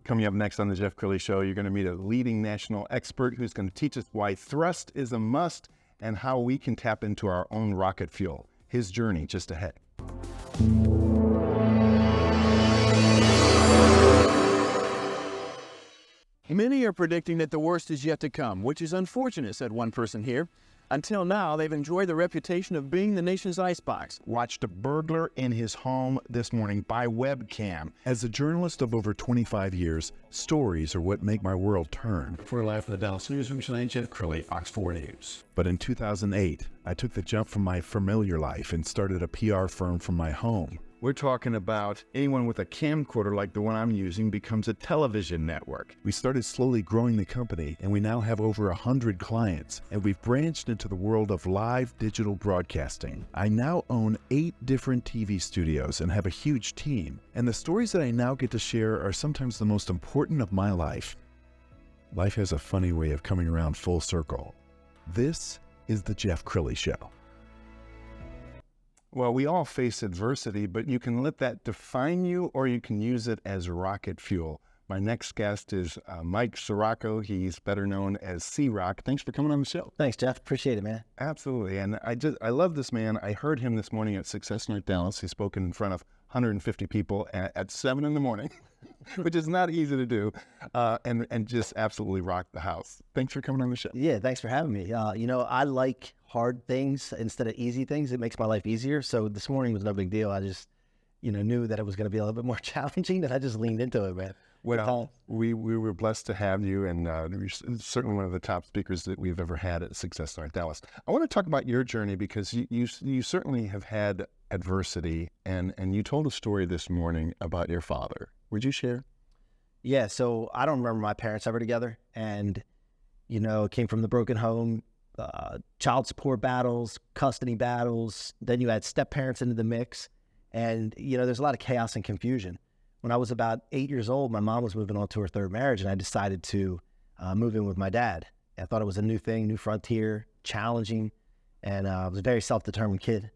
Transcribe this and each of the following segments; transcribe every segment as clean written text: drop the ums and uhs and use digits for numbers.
Coming up next on the Jeff Crilley Show, you're going to meet a leading national expert who's going to teach us why thrust is a must and how we can tap into our own rocket fuel. His journey just ahead. Many are predicting that the worst is yet to come, which is unfortunate, said one person here. Until now, they've enjoyed the reputation of being the nation's icebox. Watched a burglar in his home this morning by webcam. As a journalist of over 25 years, stories are what make my world turn. For live from the Dallas newsroom tonight, Jeff Crilley, Fox 4 News. But in 2008, I took the jump from my familiar life and started a PR firm from my home. We're talking about anyone with a camcorder like the one I'm using becomes a television network. We started slowly growing the company, and we now have over 100 clients, and we've branched into the world of live digital broadcasting. I now own 8 different TV studios and have a huge team, and the stories that I now get to share are sometimes the most important of my life. Life has a funny way of coming around full circle. This is the Jeff Crilley Show. Well, we all face adversity, but you can let that define you or you can use it as rocket fuel. My next guest is Mike Ciorrocco. He's better known as C-Roc. Thanks for coming on the show. Thanks, Jeff. Appreciate it, man. Absolutely. And I love this man. I heard him this morning at Success Night Dallas. He spoke in front of 150 people at 7 in the morning, which is not easy to do, and just absolutely rocked the house. Thanks for coming on the show. Yeah, thanks for having me. I like hard things instead of easy things. It makes my life easier. So this morning was no big deal. I just, knew that it was going to be a little bit more challenging, and I just leaned into it, man. Well, we were blessed to have you, and you're certainly one of the top speakers that we've ever had at Success Night Dallas. I want to talk about your journey because you certainly have had adversity, and you told a story this morning about your father. Would you share? Yeah, so I don't remember my parents ever together, and, came from the broken home, child support battles, custody battles, then you add step-parents into the mix, and, there's a lot of chaos and confusion. When I was about 8 years old, my mom was moving on to her third marriage, and I decided to move in with my dad. I thought it was a new thing, new frontier, challenging, and I was a very self-determined kid.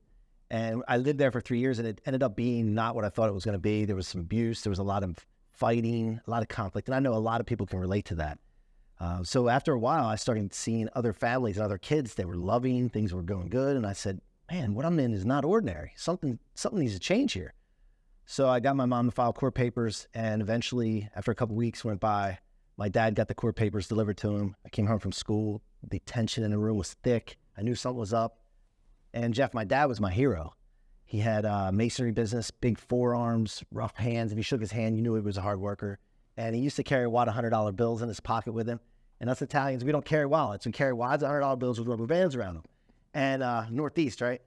And I lived there for 3 years, and it ended up being not what I thought it was going to be. There was some abuse. There was a lot of fighting, a lot of conflict, and I know a lot of people can relate to that. So after a while, I started seeing other families and other kids. They were loving, things were going good, and I said, man, what I'm in is not ordinary. Something needs to change here. So I got my mom to file court papers, and eventually, after a couple weeks went by, my dad got the court papers delivered to him. I came home from school. The tension in the room was thick. I knew something was up. And Jeff, my dad was my hero. He had a masonry business, big forearms, rough hands. If he shook his hand, you knew he was a hard worker. And he used to carry a wad of $100 bills in his pocket with him. And us Italians, we don't carry wallets. We carry wads of $100 bills with rubber bands around them. And Northeast, right?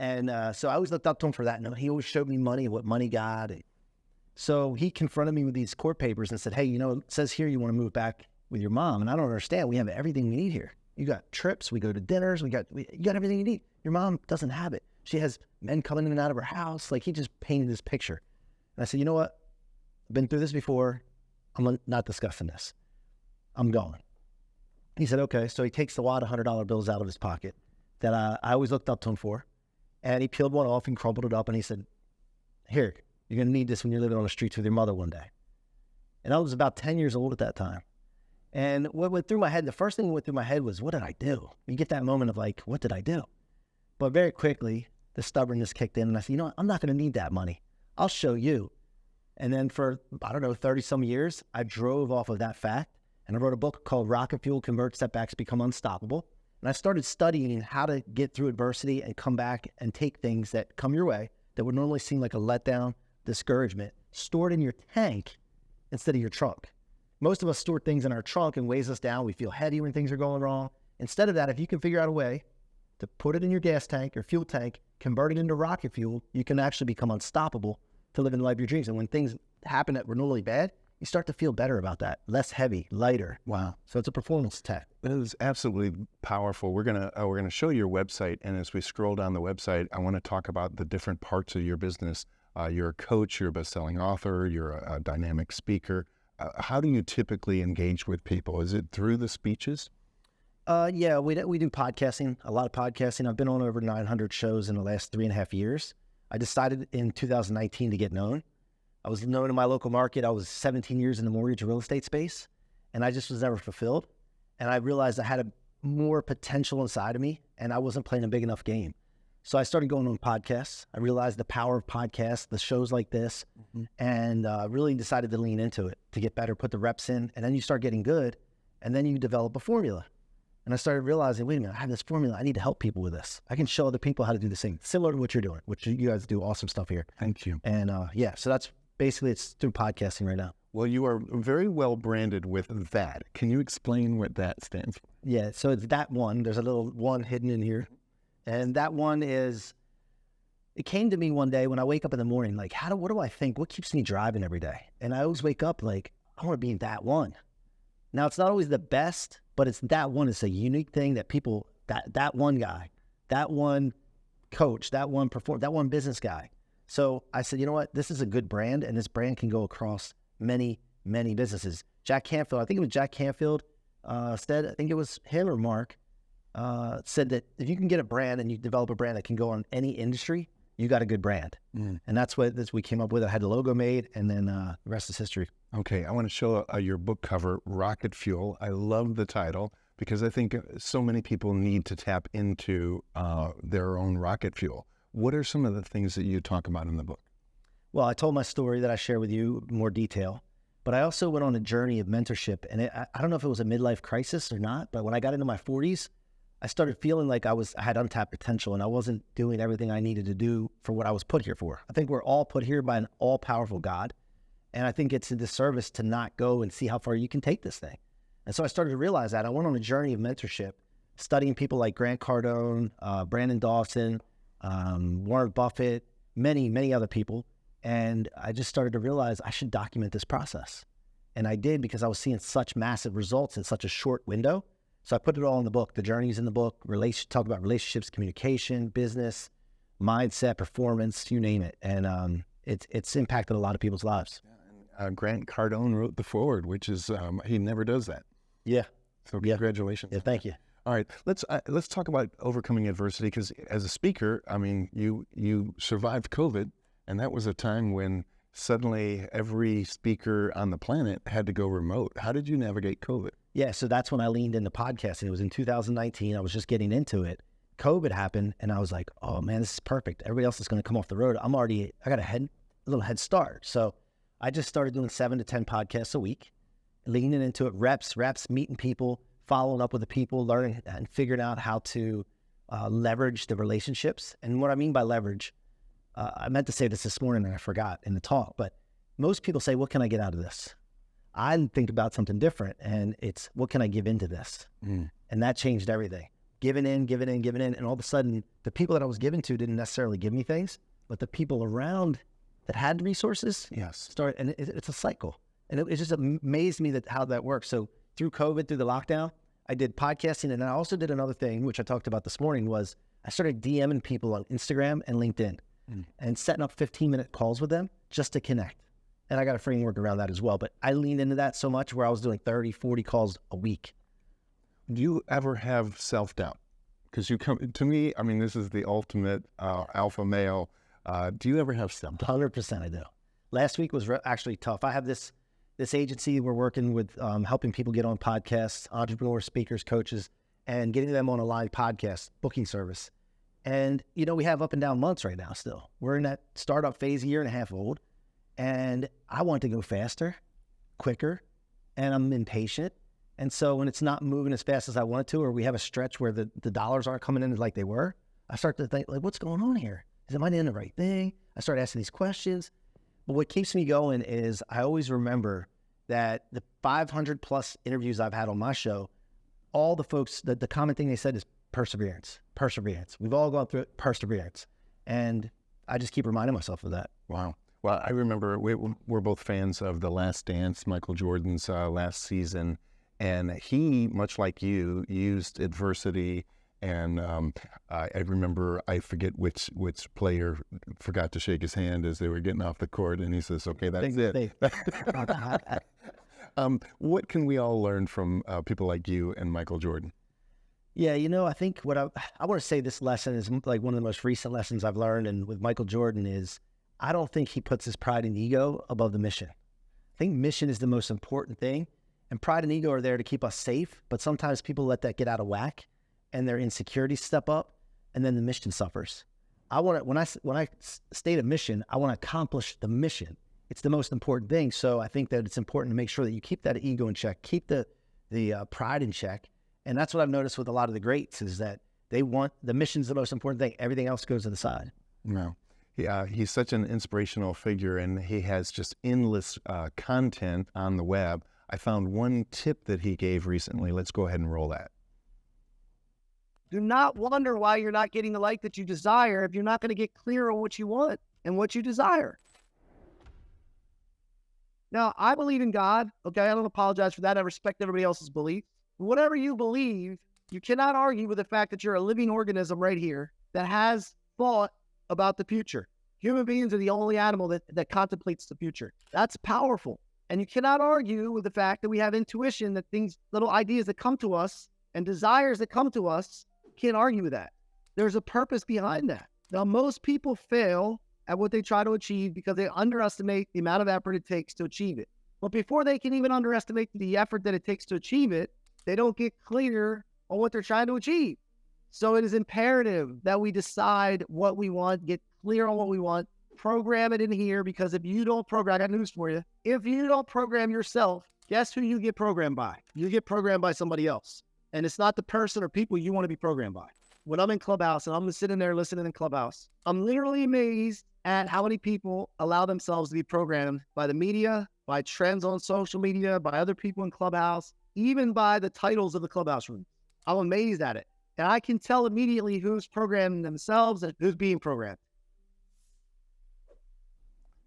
And so I always looked up to him for that. He always showed me money, what money got. So he confronted me with these court papers and said, hey, it says here you want to move back with your mom. And I don't understand. We have everything we need here. You got trips. We go to dinners. You got everything you need. Your mom doesn't have it. She has men coming in and out of her house. Like, he just painted this picture. And I said, you know what? I've been through this before. I'm not discussing this. I'm going. He said, okay. So he takes the wad of $100 bills out of his pocket that I always looked up to him for. And he peeled one off and crumpled it up. And he said, here, you're going to need this when you're living on the streets with your mother one day. And I was about 10 years old at that time. And what went through my head, the first thing that went through my head was, what did I do? You get that moment of like, what did I do? But very quickly, the stubbornness kicked in. And I said, I'm not going to need that money. I'll show you. And then for, 30 some years, I drove off of that fact. And I wrote a book called Rocket Fuel, Convert Setbacks, Become Unstoppable. And I started studying how to get through adversity and come back and take things that come your way that would normally seem like a letdown, discouragement, stored in your tank instead of your trunk. Most of us store things in our trunk and weighs us down. We feel heavy when things are going wrong. Instead of that, if you can figure out a way to put it in your gas tank or fuel tank, convert it into rocket fuel, you can actually become unstoppable to live in the life of your dreams. And when things happen that were normally bad, you start to feel better about that. Less heavy, lighter. Wow. So it's a performance tech. It is absolutely powerful. We're gonna show your website, and as we scroll down the website, I want to talk about the different parts of your business. You're a coach, you're a best-selling author, you're a dynamic speaker. How do you typically engage with people? Is it through the speeches? Yeah, we do podcasting, a lot of podcasting. I've been on over 900 shows in the last 3.5 years. I decided in 2019 to get known. I was known in my local market. I was 17 years in the mortgage real estate space, and I just was never fulfilled. And I realized I had more potential inside of me, and I wasn't playing a big enough game. So I started going on podcasts. I realized the power of podcasts, the shows like this, and really decided to lean into it to get better, put the reps in, and then you start getting good, and then you develop a formula. And I started realizing, wait a minute, I have this formula. I need to help people with this. I can show other people how to do the same, similar to what you're doing, which you guys do awesome stuff here. Thank you. And so that's basically, it's through podcasting right now. Well, you are very well branded with that. Can you explain what that stands for? Yeah, so it's that one. There's a little one hidden in here. And that one is, it came to me one day when I wake up in the morning, like, what do I think? What keeps me driving every day? And I always wake up like, I want to be that one. Now, it's not always the best, but it's that one. It's a unique thing that people, that one guy, that one coach, that one that one business guy. So I said, you know what? This is a good brand, and this brand can go across many, many businesses. Jack Canfield, I think it was Jack Canfield said, I think it was him or Mark, said that if you can get a brand and you develop a brand that can go on any industry, you got a good brand. And that's what we came up with. I had the logo made, and then the rest is history. Okay, I want to show your book cover, Rocket Fuel. I love the title because I think so many people need to tap into their own rocket fuel. What are some of the things that you talk about in the book? Well, I told my story that I share with you in more detail, but I also went on a journey of mentorship. And I don't know if it was a midlife crisis or not, but when I got into my 40s, I started feeling like I had untapped potential and I wasn't doing everything I needed to do for what I was put here for. I think we're all put here by an all-powerful God. And I think it's a disservice to not go and see how far you can take this thing. And so I started to realize that. I went on a journey of mentorship, studying people like Grant Cardone, Brandon Dawson, Warren Buffett, many, many other people. And I just started to realize I should document this process. And I did, because I was seeing such massive results in such a short window. So I put it all in the book. The journey's in the book. Talk about relationships, communication, business, mindset, performance, you name it. And it's impacted a lot of people's lives. Grant Cardone wrote the foreword, which is he never does that. Yeah. So congratulations. Yeah, thank you. All right, let's talk about overcoming adversity, because as a speaker, I mean, you survived COVID, and that was a time when suddenly every speaker on the planet had to go remote. How did you navigate COVID? Yeah, so that's when I leaned into podcasting. It was in 2019. I was just getting into it. COVID happened, and I was like, oh man, this is perfect. Everybody else is going to come off the road. I got a little head start. So I just started doing 7 to 10 podcasts a week, leaning into it, reps, meeting people, following up with the people, learning and figuring out how to leverage the relationships. And what I mean by leverage, I meant to say this morning and I forgot in the talk, but most people say, what can I get out of this? I think about something different, and it's, what can I give into this? And that changed everything. Giving in. And all of a sudden, the people that I was giving to didn't necessarily give me things, but the people around that had resources started, and it's a cycle. And it just amazed me how that works. So through COVID, through the lockdown, I did podcasting, and I also did another thing, which I talked about this morning, was I started DMing people on Instagram and LinkedIn and setting up 15-minute calls with them just to connect. And I got a framework around that as well. But I leaned into that so much where I was doing 30, 40 calls a week. Do you ever have self-doubt? Because to me, I mean, this is the ultimate alpha male. Do you ever have self-doubt? 100% I do. Last week was actually tough. I have this agency we're working with, helping people get on podcasts, entrepreneurs, speakers, coaches, and getting them on a live podcast booking service. And, we have up and down months right now still. We're in that startup phase, a year and a half old. And I want to go faster, quicker, and I'm impatient. And so when it's not moving as fast as I want it to, or we have a stretch where the dollars aren't coming in like they were, I start to think, like, what's going on here? Am I doing the right thing? I start asking these questions. But what keeps me going is I always remember that the 500 plus interviews I've had on my show, all the folks, the common thing they said is perseverance. We've all gone through it, perseverance. And I just keep reminding myself of that. Wow. Well, I remember we're both fans of The Last Dance, Michael Jordan's last season. And he, much like you, used adversity. And I remember, I forget which player forgot to shake his hand as they were getting off the court. And he says, okay, that's it. What can we all learn from people like you and Michael Jordan? Yeah, I think what I want to say, this lesson is like one of the most recent lessons I've learned. And with Michael Jordan is, I don't think he puts his pride and ego above the mission. I think mission is the most important thing, and pride and ego are there to keep us safe, but sometimes people let that get out of whack and their insecurities step up, and then the mission suffers. When I state a mission, I want to accomplish the mission. It's the most important thing. So I think that it's important to make sure that you keep that ego in check, keep the pride in check. And that's what I've noticed with a lot of the greats is that they want the mission's the most important thing. Everything else goes to the side. No. He's such an inspirational figure, and he has just endless content on the web. I found one tip that he gave recently. Let's go ahead and roll that. Do not wonder why you're not getting the life that you desire if you're not going to get clear on what you want and what you desire. Now, I believe in God. Okay, I don't apologize for that. I respect everybody else's belief. Whatever you believe, you cannot argue with the fact that you're a living organism right here that has thought about the future. Human beings are the only animal that contemplates the future. That's powerful. And you cannot argue with the fact that we have intuition, that things, little ideas that come to us and desires that come to us, can't argue with that. There's a purpose behind that. Now, most people fail at what they try to achieve because they underestimate the amount of effort it takes to achieve it. But before they can even underestimate the effort that it takes to achieve it, they don't get clear on what they're trying to achieve. So it is imperative that we decide what we want, get clear on what we want, program it in here, because if you don't program, I got news for you. If you don't program yourself, guess who you get programmed by? You get programmed by somebody else. And it's not the person or people you want to be programmed by. When I'm in Clubhouse and I'm sitting there listening in Clubhouse, I'm literally amazed at how many people allow themselves to be programmed by the media, by trends on social media, by other people in Clubhouse, even by the titles of the Clubhouse room. I'm amazed at it. And I can tell immediately who's programming themselves and who's being programmed.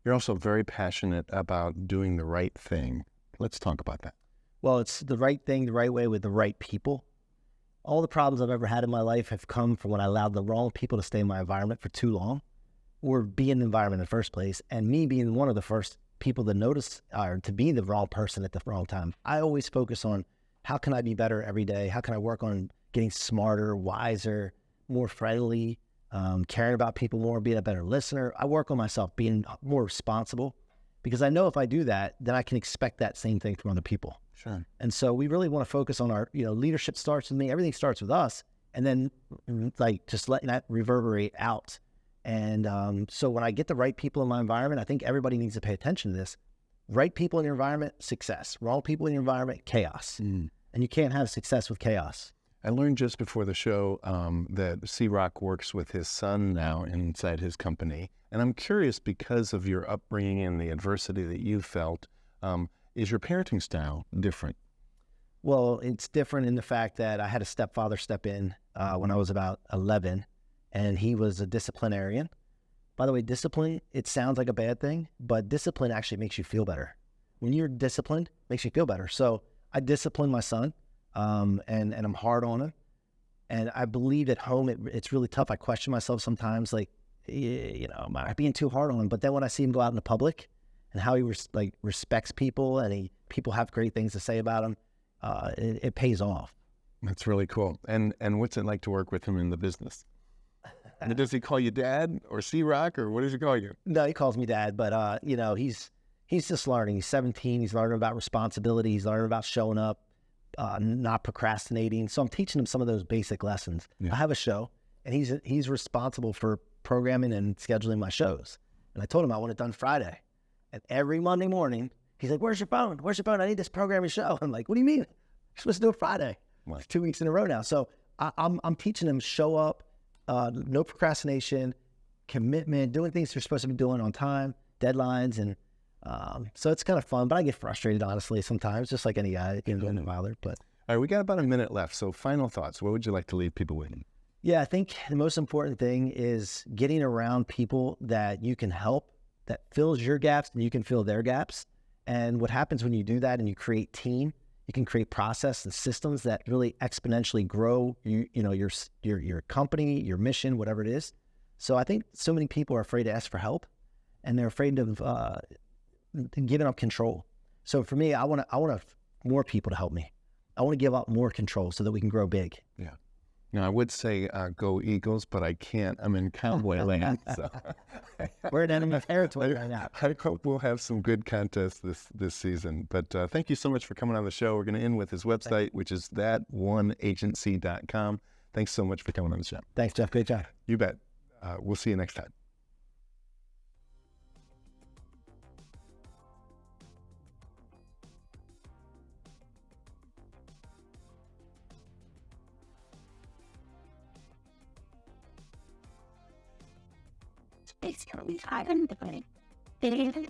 You're also very passionate about doing the right thing. Let's talk about that. Well, it's the right thing, the right way with the right people. All the problems I've ever had in my life have come from when I allowed the wrong people to stay in my environment for too long or be in the environment in the first place. And me being one of the first people to notice or to be the wrong person at the wrong time. I always focus on how can I be better every day? How can I work on getting smarter, wiser, more friendly, caring about people more, being a better listener. I work on myself, being more responsible, because I know if I do that, then I can expect that same thing from other people. Sure. And so we really want to focus on our, leadership starts with me. Everything starts with us, and then just letting that reverberate out. And so when I get the right people in my environment, I think everybody needs to pay attention to this. Right people in your environment, success. Wrong people in your environment, chaos. And you can't have success with chaos. I learned just before the show that C-Roc works with his son now inside his company. And I'm curious, because of your upbringing and the adversity that you felt, is your parenting style different? Well, it's different in the fact that I had a stepfather step in when I was about 11, and he was a disciplinarian. By the way, discipline, it sounds like a bad thing, but discipline actually makes you feel better. When you're disciplined, it makes you feel better. So I discipline my son. And I'm hard on him. And I believe at home, it's really tough. I question myself sometimes, am I being too hard on him? But then when I see him go out in the public and how he respects people and people have great things to say about him, it pays off. That's really cool. And what's it like to work with him in the business? Does he call you Dad or C-Roc, or what does he call you? No, he calls me Dad, but he's just learning. He's 17. He's learning about responsibility. He's learning about showing up. Not procrastinating. So I'm teaching him some of those basic lessons. Yeah. I have a show, and he's responsible for programming and scheduling my shows. And I told him I want it done Friday. And every Monday morning, he's like, where's your phone? Where's your phone? I need this programming show. I'm like, what do you mean? You're supposed to do it Friday. Wow. It's 2 weeks in a row now. So I'm teaching him show up, no procrastination, commitment, doing things you're supposed to be doing on time, deadlines, and so it's kind of fun, but I get frustrated, honestly, sometimes, just like any guy, father. But all right, we got about a minute left. So final thoughts. What would you like to leave people with? Yeah, I think the most important thing is getting around people that you can help, that fills your gaps and you can fill their gaps. And what happens when you do that and you create team, you can create process and systems that really exponentially grow your company, your mission, whatever it is. So I think so many people are afraid to ask for help, and they're afraid of giving up control. So for me, I want more people to help me. I want to give up more control so that we can grow big. Yeah. Now, I would say go Eagles, but I can't. I'm in Cowboy land. So We're in enemy territory right now. I hope we'll have some good contests this season. But thank you so much for coming on the show. We're going to end with his website, which is that1agency.com. Thanks so much for coming on the show. Thanks, Jeff. Great job. You bet. We'll see you next time. Basically, I couldn't do it.